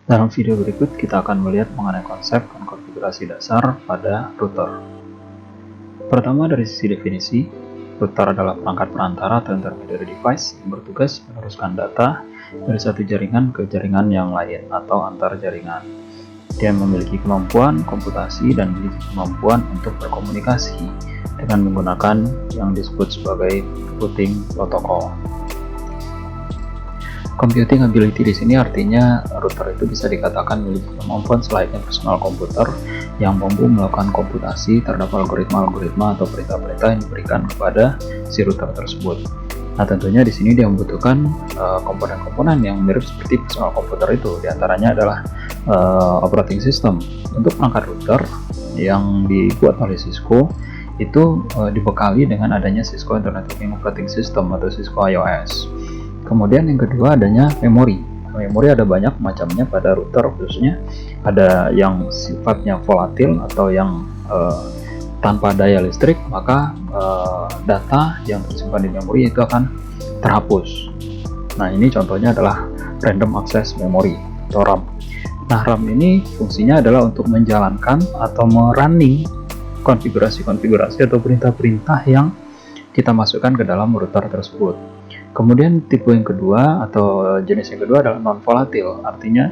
Dalam video berikut kita akan melihat mengenai konsep dan konfigurasi dasar pada router. Pertama, dari sisi definisi, router adalah perangkat perantara atau intermediary device yang bertugas meneruskan data dari satu jaringan ke jaringan yang lain atau antar jaringan. Dia memiliki kemampuan komputasi dan memiliki kemampuan untuk berkomunikasi dengan menggunakan yang disebut sebagai routing protocol. Computing ability di sini artinya router itu bisa dikatakan memiliki kemampuan selayaknya personal komputer yang mampu melakukan komputasi terhadap algoritma-algoritma atau perintah-perintah yang diberikan kepada si router tersebut. Nah, tentunya di sini dia membutuhkan komponen-komponen yang mirip seperti personal komputer itu. Di antaranya adalah operating system. Untuk perangkat router yang dibuat oleh Cisco itu dibekali dengan adanya Cisco Internet Working Operating System atau Cisco IOS. Kemudian yang kedua adanya memori. Memori ada banyak macamnya pada router, khususnya ada yang sifatnya volatil atau yang tanpa daya listrik, maka data yang tersimpan di memori itu akan terhapus. Nah, ini contohnya adalah random access memory atau RAM. Nah, RAM ini fungsinya adalah untuk menjalankan atau merunning konfigurasi-konfigurasi atau perintah-perintah yang kita masukkan ke dalam router tersebut. Kemudian tipe yang kedua atau jenis yang kedua adalah non-volatil, artinya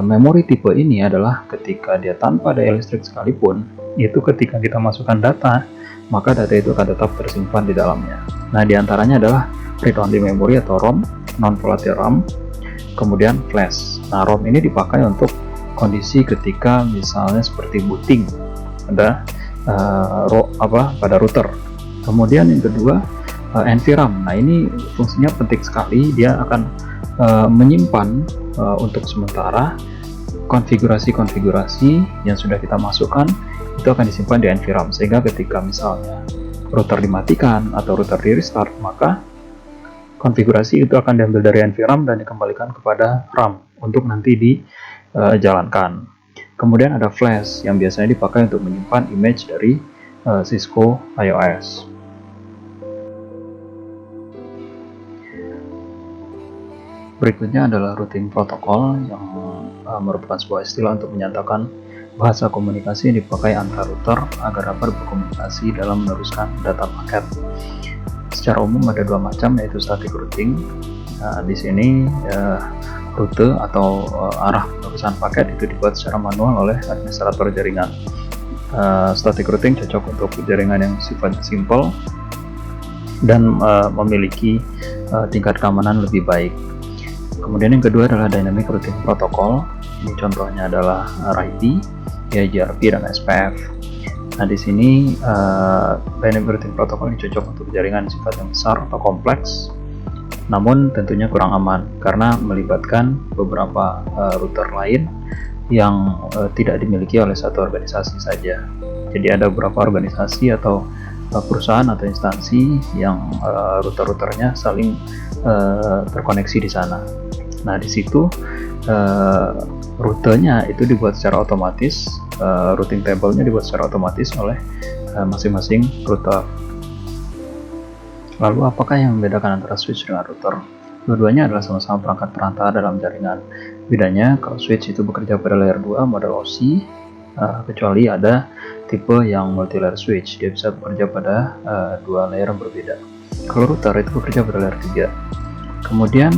memori tipe ini adalah ketika dia tanpa daya listrik sekalipun, itu ketika kita masukkan data, maka data itu akan tetap tersimpan di dalamnya. Nah, diantaranya adalah read-only memory atau ROM, non-volatile RAM, kemudian flash. Nah, ROM ini dipakai untuk kondisi ketika misalnya seperti booting pada router. Kemudian yang kedua NVRAM. Nah, ini fungsinya penting sekali. Dia akan menyimpan untuk sementara konfigurasi-konfigurasi yang sudah kita masukkan itu akan disimpan di NVRAM, sehingga ketika misalnya router dimatikan atau router di restart, maka konfigurasi itu akan diambil dari NVRAM dan dikembalikan kepada RAM untuk nanti dijalankan. Kemudian ada flash yang biasanya dipakai untuk menyimpan image dari Cisco IOS. Berikutnya adalah routing protocol yang merupakan sebuah istilah untuk menyatakan bahasa komunikasi yang dipakai antar router agar dapat berkomunikasi dalam meneruskan data paket. Secara umum ada dua macam, yaitu static routing. Nah, di sini rute atau arah penerusan paket itu dibuat secara manual oleh administrator jaringan. Static routing cocok untuk jaringan yang sifatnya simple dan memiliki tingkat keamanan lebih baik. Kemudian yang kedua adalah Dynamic Routing Protocol. Ini contohnya adalah RIP, GRP, dan SPF. Nah, di sini Dynamic Routing Protocol ini cocok untuk jaringan sifatnya besar atau kompleks, namun tentunya kurang aman karena melibatkan beberapa router lain yang tidak dimiliki oleh satu organisasi saja. Jadi ada beberapa organisasi atau perusahaan atau instansi yang router-routernya saling terkoneksi di sana. Nah, di situ rutenya itu dibuat secara otomatis, routing table-nya dibuat secara otomatis oleh masing-masing router. Lalu apakah yang membedakan antara switch dengan router? Dua-duanya adalah sama-sama perangkat perantara dalam jaringan. Bedanya kalau switch itu bekerja pada layer 2 model OSI, kecuali ada tipe yang multi layer switch, dia bisa bekerja pada dua layer yang berbeda. Kalau router itu bekerja pada layer 3. Kemudian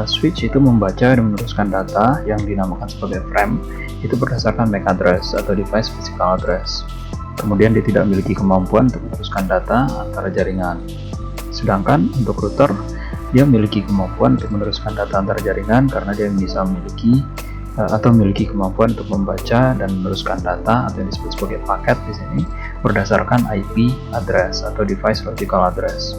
switch itu membaca dan meneruskan data yang dinamakan sebagai frame itu berdasarkan MAC address atau device physical address. Kemudian dia tidak memiliki kemampuan untuk meneruskan data antara jaringan. Sedangkan untuk router dia memiliki kemampuan untuk meneruskan data antar jaringan karena dia bisa memiliki kemampuan untuk membaca dan meneruskan data atau yang disebut sebagai paket di sini berdasarkan IP address atau device logical address.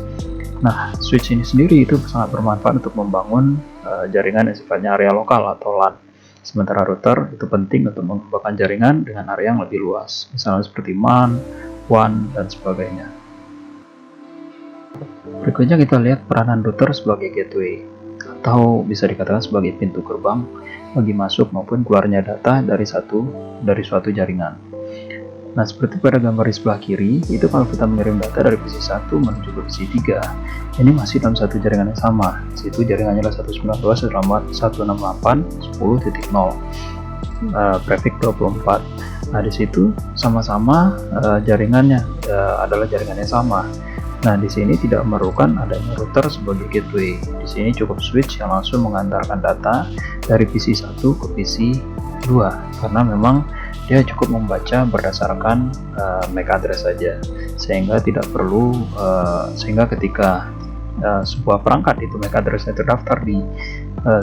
Nah, switch ini sendiri itu sangat bermanfaat untuk membangun jaringan yang sifatnya area lokal atau LAN. Sementara router itu penting untuk mengembangkan jaringan dengan area yang lebih luas, misalnya seperti MAN, WAN, dan sebagainya. Berikutnya kita lihat peranan router sebagai gateway, atau bisa dikatakan sebagai pintu gerbang bagi masuk maupun keluarnya data dari suatu jaringan. Nah, seperti pada gambar di sebelah kiri, itu kalau kita mengirim data dari PC 1 menuju ke PC 3, ini masih dalam satu jaringan yang sama. Di situ jaringannya adalah 192.168.10.0, prefix 24. Nah, di situ sama-sama jaringannya adalah jaringan yang sama. Nah, di sini tidak memerlukan adanya router sebagai gateway. Di sini cukup switch yang langsung mengantarkan data dari PC 1 ke PC 2, karena memang dia cukup membaca berdasarkan MAC address saja, sehingga tidak perlu sehingga ketika sebuah perangkat itu MAC addressnya terdaftar di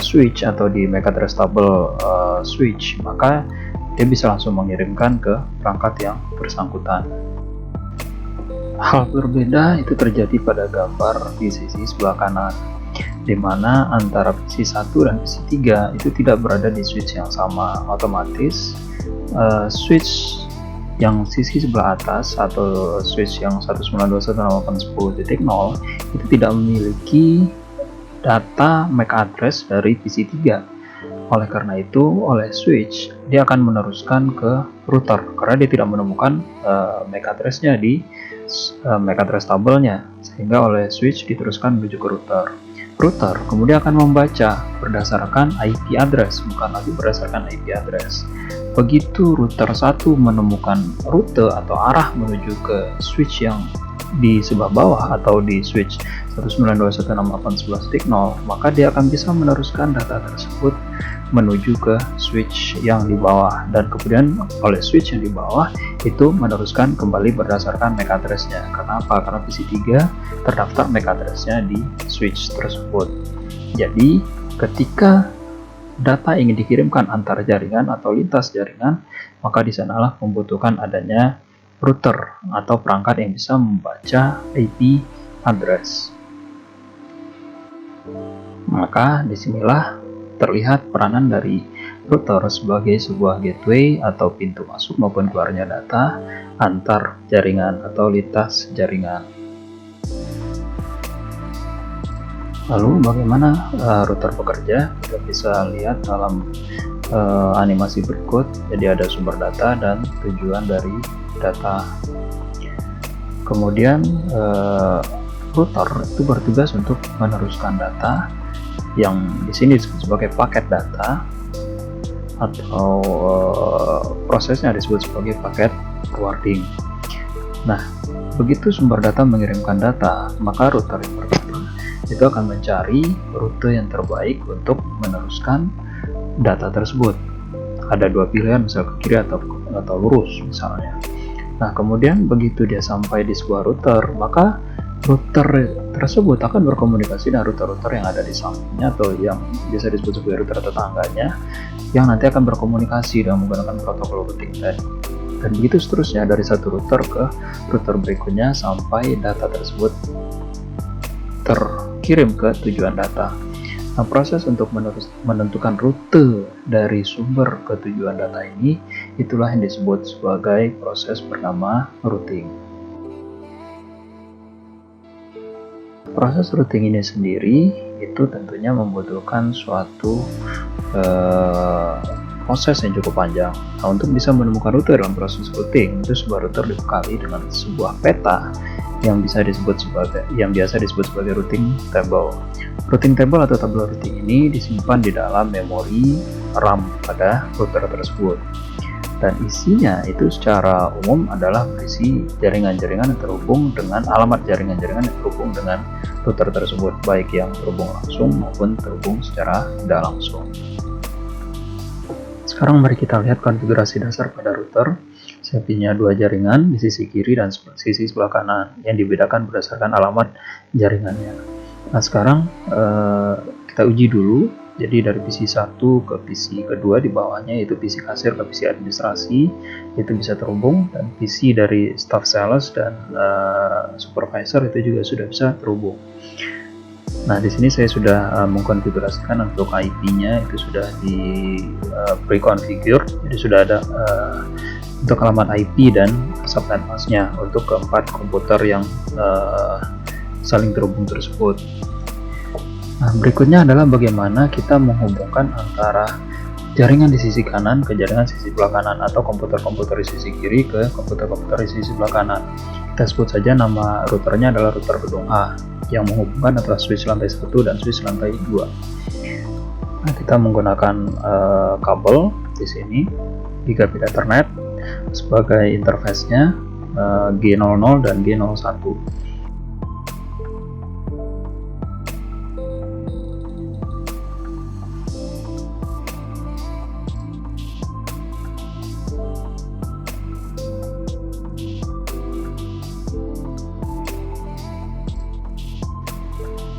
switch atau di MAC address table switch, maka dia bisa langsung mengirimkan ke perangkat yang bersangkutan. Hal berbeda itu terjadi pada gambar di sisi sebelah kanan, di mana antara PC 1 dan PC 3 itu tidak berada di switch yang sama. Otomatis switch yang sisi sebelah atas atau switch yang 192.168.10.0 itu tidak memiliki data MAC address dari PC 3. Oleh karena itu, oleh switch dia akan meneruskan ke router karena dia tidak menemukan MAC addressnya di MAC address tabelnya, sehingga oleh switch diteruskan menuju ke router. Router kemudian akan membaca berdasarkan IP address, bukan lagi berdasarkan IP address. Begitu router 1 menemukan rute atau arah menuju ke switch yang di sebelah bawah atau di switch 192.168.11.0, maka dia akan bisa meneruskan data tersebut menuju ke switch yang di bawah, dan kemudian oleh switch yang di bawah itu meneruskan kembali berdasarkan MAC address-nya. Karena apa? Karena PC 3 terdaftar MAC address-nya di switch tersebut. Jadi ketika data ingin dikirimkan antar jaringan atau lintas jaringan, maka di sanalah membutuhkan adanya router atau perangkat yang bisa membaca IP address. Maka disinilah terlihat peranan dari router sebagai sebuah gateway atau pintu masuk maupun keluarnya data antar jaringan atau lintas jaringan. Lalu bagaimana router bekerja? Kita bisa lihat dalam animasi berikut. Jadi ada sumber data dan tujuan dari data. Kemudian router itu bertugas untuk meneruskan data yang di sini disebut sebagai paket data, atau prosesnya disebut sebagai paket forwarding. Nah, begitu sumber data mengirimkan data, maka router yang pertama itu akan mencari rute yang terbaik untuk meneruskan data tersebut. Ada dua pilihan, misal ke kiri atau lurus misalnya. Nah, kemudian begitu dia sampai di sebuah router, maka router tersebut akan berkomunikasi dengan router-router yang ada di sampingnya atau yang biasa disebut sebagai router tetangganya, yang nanti akan berkomunikasi dengan menggunakan protokol routing tadi. Dan begitu seterusnya dari satu router ke router berikutnya sampai data tersebut terkirim ke tujuan data. Nah, proses untuk menentukan rute dari sumber ke tujuan data ini, itulah yang disebut sebagai proses bernama routing. Proses routing ini sendiri itu tentunya membutuhkan suatu proses yang cukup panjang. Nah, untuk bisa menemukan rute dalam proses routing, itu sebuah router dibekali dengan sebuah peta yang biasa disebut sebagai routing table. Routing table atau tabel routing ini disimpan di dalam memori RAM pada router tersebut. Dan isinya itu secara umum adalah berisi jaringan-jaringan yang terhubung dengan alamat jaringan-jaringan yang terhubung dengan router tersebut, baik yang terhubung langsung maupun terhubung secara tidak langsung. Sekarang mari kita lihat konfigurasi dasar pada router. Saya punya dua jaringan di sisi kiri dan sisi sebelah kanan yang dibedakan berdasarkan alamat jaringannya. Nah, sekarang kita uji dulu. Jadi dari PC 1 ke PC kedua di bawahnya, yaitu PC kasir ke PC administrasi, itu bisa terhubung, dan PC dari staff sales dan supervisor itu juga sudah bisa terhubung. Nah, di sini saya sudah mengkonfigurasikan untuk IP-nya, itu sudah di pre-configure, jadi sudah ada untuk alamat IP dan subnet mask-nya untuk keempat komputer yang saling terhubung tersebut. Nah, berikutnya adalah bagaimana kita menghubungkan antara jaringan di sisi kanan ke jaringan sisi sebelah kanan, atau komputer-komputer di sisi kiri ke komputer-komputer di sisi sebelah kanan. Kita sebut saja nama routernya adalah router gedung A yang menghubungkan antara switch lantai 1 dan switch lantai 2. Nah, kita menggunakan kabel di sini gigabit Ethernet sebagai interface-nya, G00 dan G01.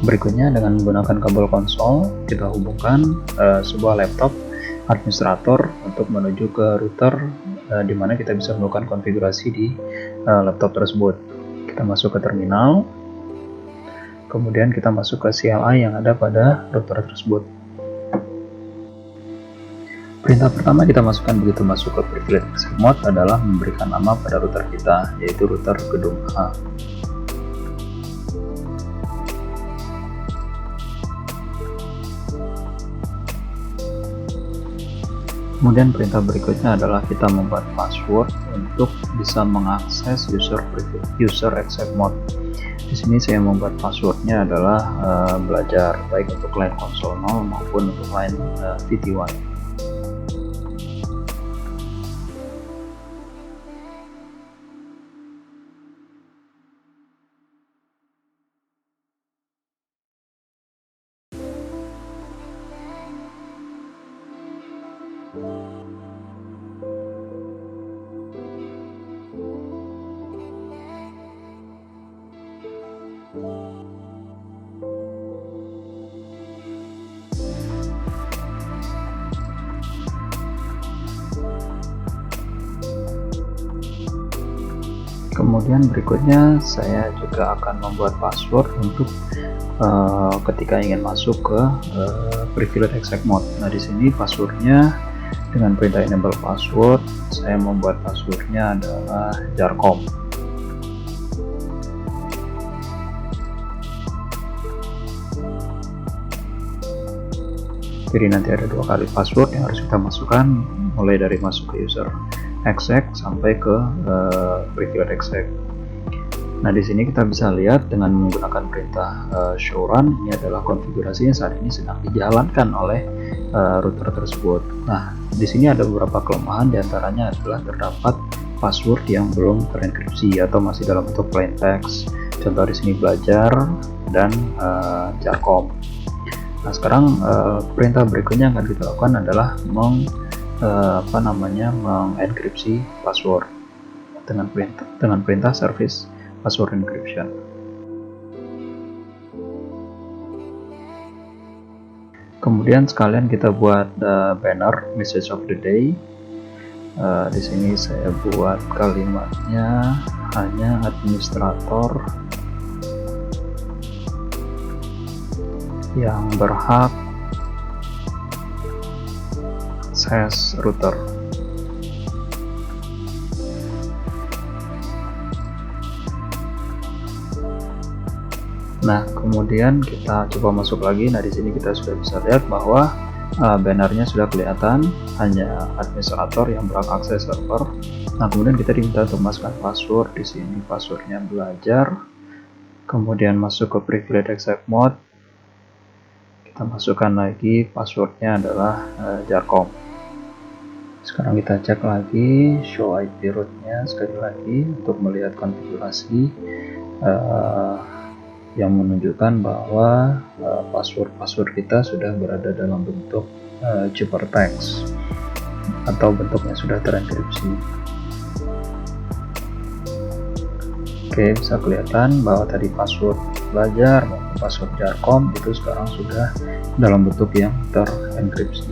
Berikutnya, dengan menggunakan kabel konsol, kita hubungkan sebuah laptop administrator untuk menuju ke router, di mana kita bisa melakukan konfigurasi di laptop tersebut. Kita masuk ke terminal, kemudian kita masuk ke CLI yang ada pada router tersebut. Perintah pertama kita masukkan begitu masuk ke privilege access mode adalah memberikan nama pada router kita, yaitu router gedung A. Kemudian perintah berikutnya adalah kita membuat password untuk bisa mengakses user access mode. Di sini saya membuat passwordnya adalah belajar, baik untuk line console 0 maupun untuk line VT1. Kemudian berikutnya saya juga akan membuat password untuk ketika ingin masuk ke privilege access mode. Nah, di sini passwordnya dengan perintah enable password, saya membuat passwordnya adalah jarcom. Jadi nanti ada 2 kali password yang harus kita masukkan, mulai dari masuk ke user access sampai ke privilege access. Nah, di sini kita bisa lihat dengan menggunakan perintah show run, ini adalah konfigurasinya saat ini sedang dijalankan oleh router tersebut. Nah, di sini ada beberapa kelemahan, diantaranya adalah terdapat password yang belum terenkripsi atau masih dalam bentuk plain text. Contoh di sini belajar dan jarcom. Nah, sekarang perintah berikutnya yang akan kita lakukan adalah mengenkripsi password dengan perintah service password encryption. Kemudian sekalian kita buat banner message of the day. Di sini saya buat kalimatnya hanya administrator yang berhak akses router. Nah, kemudian kita coba masuk lagi. Nah, di sini kita sudah bisa lihat bahwa bannernya sudah kelihatan, hanya administrator yang berhak akses server. Nah, kemudian kita diminta untuk masukkan password. Di sini passwordnya belajar. Kemudian masuk ke privilege access mode. Kita masukkan lagi passwordnya adalah jarcom. Sekarang kita cek lagi show IP root-nya sekali lagi untuk melihat konfigurasi yang menunjukkan bahwa password kita sudah berada dalam bentuk ciphertext atau bentuknya sudah terenkripsi. Oke, bisa kelihatan bahwa tadi password belajar maupun password jarcom itu sekarang sudah dalam bentuk yang terenkripsi.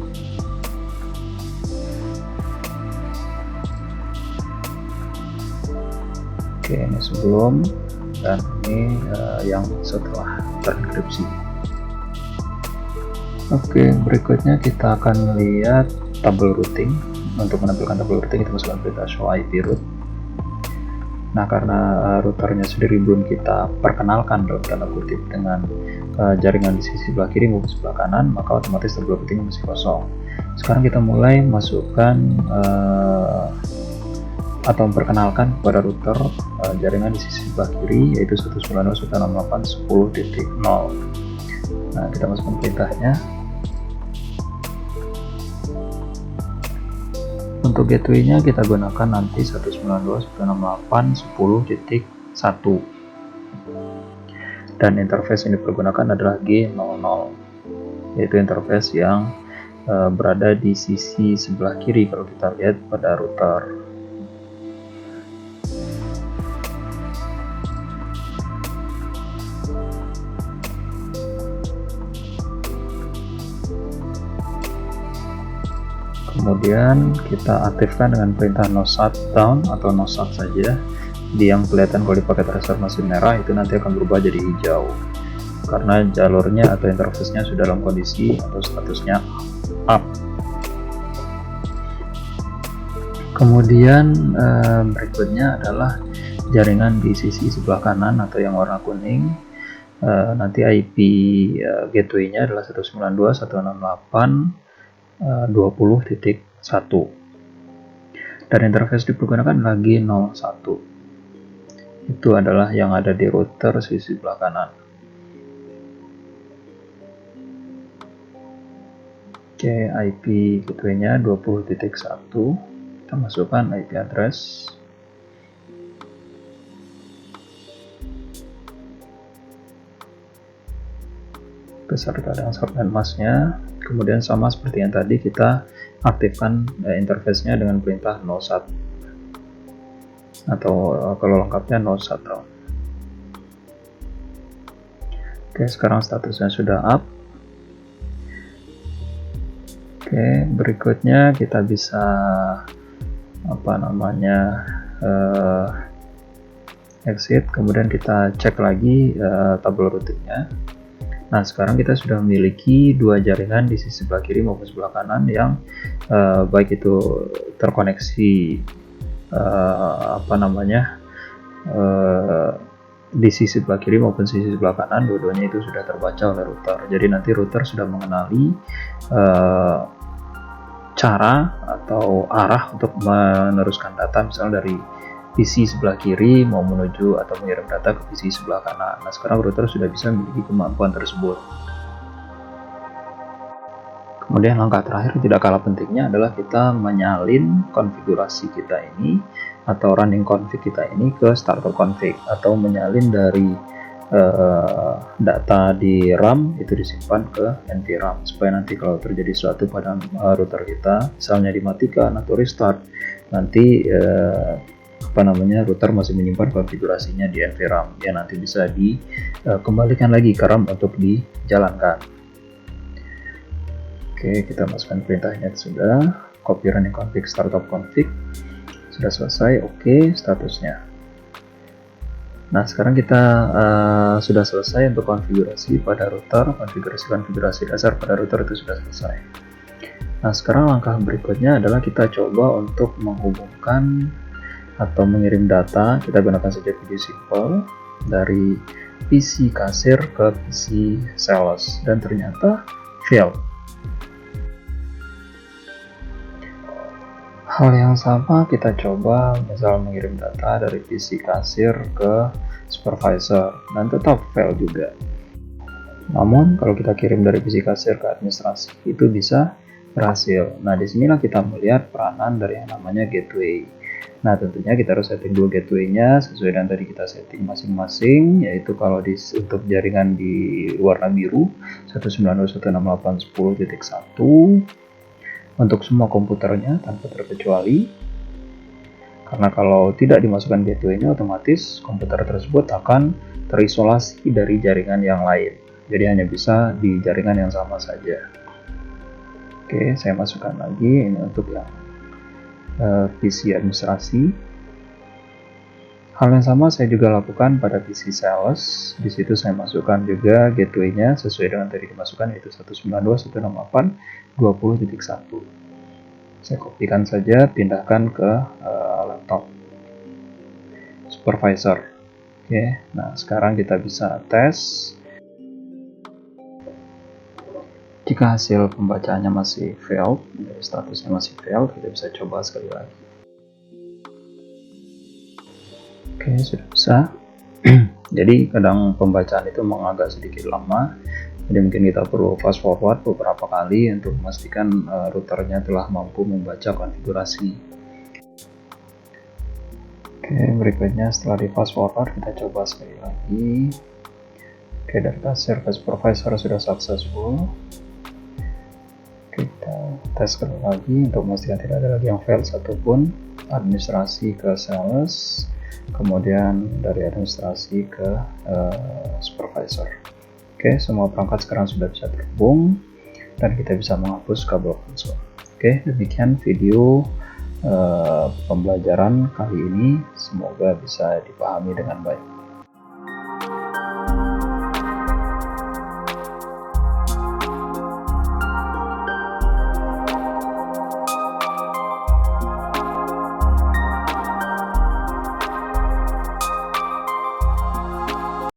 Oke, ini sebelum dan ini yang setelah terenkripsi. Oke, berikutnya kita akan lihat tabel routing. Untuk menampilkan tabel routing kita masukkan perintah show IP root. Nah, karena routernya sendiri belum kita perkenalkan dalam tanda kutip dengan jaringan di sisi sebelah kiri maupun sebelah kanan, maka otomatis tabel routing masih kosong. Sekarang kita mulai masukkan atau memperkenalkan kepada router jaringan di sisi sebelah kiri, yaitu 192.168.10.0. Nah, kita masukkan perintahnya. Untuk gateway-nya kita gunakan nanti 192.168.10.1, dan interface yang dipergunakan adalah G00, yaitu interface yang berada di sisi sebelah kiri kalau kita lihat pada router. Kemudian kita aktifkan dengan perintah no shutdown atau no shut saja. Di yang kelihatan kalau dipakai tracer masih merah, itu nanti akan berubah jadi hijau karena jalurnya atau interface-nya sudah dalam kondisi atau statusnya up. Kemudian berikutnya adalah jaringan di sisi sebelah kanan atau yang warna kuning. Nanti IP gateway-nya adalah 192.168.20.1, dan interface dipergunakan lagi 01. Itu adalah yang ada di router sisi sebelah kanan. Oke, IP gateway-nya 20.1. Kita masukkan IP address. Beserta dengan subnet masknya. Kemudian sama seperti yang tadi, kita aktifkan interface-nya dengan perintah no shut, atau kalau lengkapnya no shutdown. Oke, sekarang statusnya sudah up. Oke, berikutnya kita bisa exit, kemudian kita cek lagi tabel routingnya. Nah, sekarang kita sudah memiliki dua jaringan di sisi sebelah kiri maupun sebelah kanan yang baik itu terkoneksi di sisi sebelah kiri maupun sisi sebelah kanan, dua-duanya itu sudah terbaca oleh router. Jadi nanti router sudah mengenali cara atau arah untuk meneruskan data, misalnya dari PC sebelah kiri mau menuju atau mengirim data ke PC sebelah kanan. Nah, sekarang router sudah bisa memiliki kemampuan tersebut. Kemudian langkah terakhir tidak kalah pentingnya adalah kita menyalin konfigurasi kita ini atau running config kita ini ke starter config, atau menyalin dari data di RAM itu disimpan ke NVRAM, supaya nanti kalau terjadi sesuatu pada router kita, misalnya dimatikan atau restart, nanti router masih menyimpan konfigurasinya di NVRAM yang nanti bisa dikembalikan lagi ke RAM untuk dijalankan. Oke, kita masukkan perintahnya sudah, copy running config startup config, sudah selesai. Oke, statusnya. Nah, sekarang kita sudah selesai untuk konfigurasi pada router, konfigurasi dasar pada router itu sudah selesai. Nah, sekarang langkah berikutnya adalah kita coba untuk menghubungkan atau mengirim data. Kita gunakan saja video simple dari PC kasir ke PC sales, dan ternyata fail. Hal yang sama kita coba misal mengirim data dari PC kasir ke supervisor, dan tetap fail juga. Namun kalau kita kirim dari PC kasir ke administrasi itu bisa berhasil. Nah, disinilah kita melihat peranan dari yang namanya gateway. Nah, tentunya kita harus setting dulu gateway-nya sesuai dengan tadi kita setting masing-masing, yaitu kalau untuk jaringan di warna biru 192.168.10.1 untuk semua komputernya tanpa terkecuali, karena kalau tidak dimasukkan gateway-nya otomatis komputer tersebut akan terisolasi dari jaringan yang lain, jadi hanya bisa di jaringan yang sama saja. Oke, saya masukkan lagi ini untuk yang PC administrasi. Hal yang sama saya juga lakukan pada PC sales. Di situ saya masukkan juga gateway-nya sesuai dengan tadi dimasukkan, yaitu 192.168.20.1. Saya kopikan saja, pindahkan ke laptop supervisor. Oke, nah sekarang kita bisa tes. Jika Jika hasil pembacaannya masih failed, statusnya masih failed, kita bisa coba sekali lagi. Oke, sudah bisa. Jadi kadang pembacaan itu memang agak sedikit lama, jadi mungkin kita perlu fast forward beberapa kali untuk memastikan routernya telah mampu membaca konfigurasi. Oke, berikutnya setelah di fast forward kita coba sekali lagi. Oke, data service provider sudah successful. Kita tes sekali lagi untuk memastikan tidak ada lagi yang fail satupun. Administrasi ke sales, kemudian dari administrasi ke supervisor. Oke, semua perangkat sekarang sudah bisa terhubung dan kita bisa menghapus kabel konsol. Oke, demikian video pembelajaran kali ini, semoga bisa dipahami dengan baik.